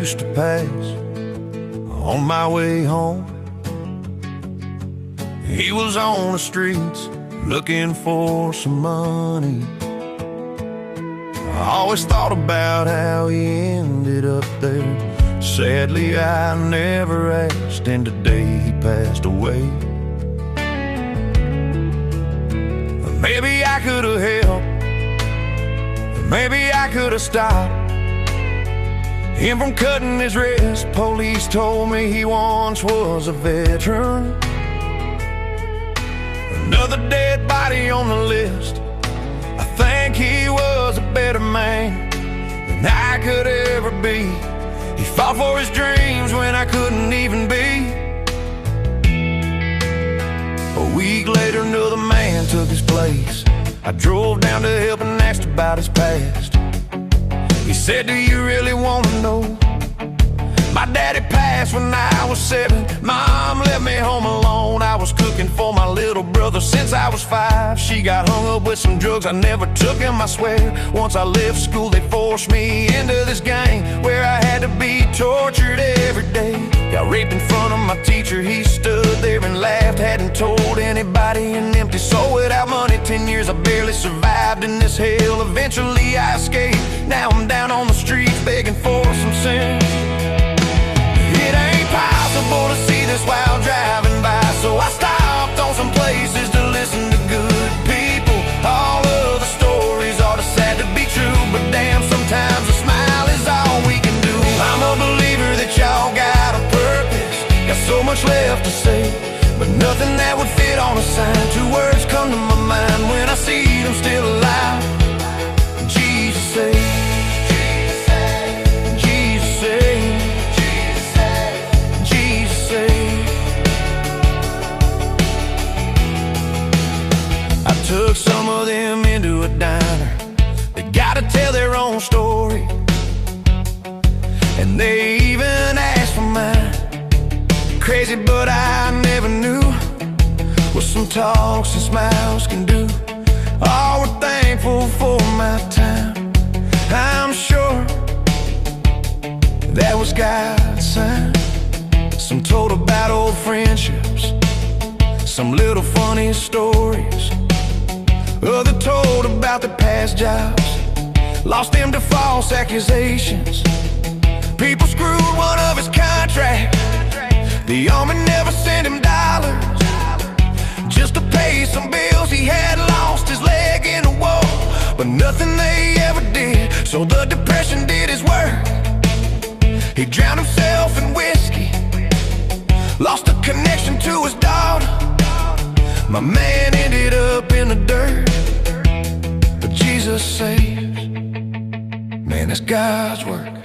used to pass on my way home. He was on the streets looking for some money. I always thought about how he ended up there. Sadly, I never asked, and today he passed away. Maybe I could have helped, maybe I could have stopped him from cutting his wrist. Police told me he once was a veteran. Another dead body on the list. I think he was a better man than I could ever be. He fought for his dreams when I couldn't even be. A week later, another man took his place. I drove down to help and asked about his past. He said, do you really want to know? My daddy passed when I was 7. Mom left me home alone. I was cooking for my little brother since I was 5. She got hung up with some drugs I never took him, I swear. Once I left school, they forced me into this gang where I had to be tortured every day. Got raped in front of my teacher. He stood there and laughed. Hadn't told anybody. An empty soul without money. 10 years I barely survived in this hell. Eventually I escaped. Now I'm down on the streets begging for some sense. It ain't possible to see this while driving by, so I stopped on some places to listen to good people. All of the stories are too sad to be true, but damn, sometimes a smile is all we can do. I'm a believer that y'all got a purpose, got so much left to say, but nothing that would fit on a sign. 2 words come to my mind when I see them still alive. Jesus saved. Took some of them into a diner. They gotta tell their own story, and they even asked for mine. Crazy, but I never knew what some talks and smiles can do. All were thankful for my time. I'm sure that was God's sign. Some told about old friendships, some little funny stories. Other told about their past jobs, lost them to false accusations. People screwed one of his contracts. The army never sent him dollars just to pay some bills. He had lost his leg in a war, but nothing they ever did, so the depression did his work. He drowned himself in whiskey, lost a connection to his daughter. My man ended up in the dirt, but Jesus saved. Man, that's God's work.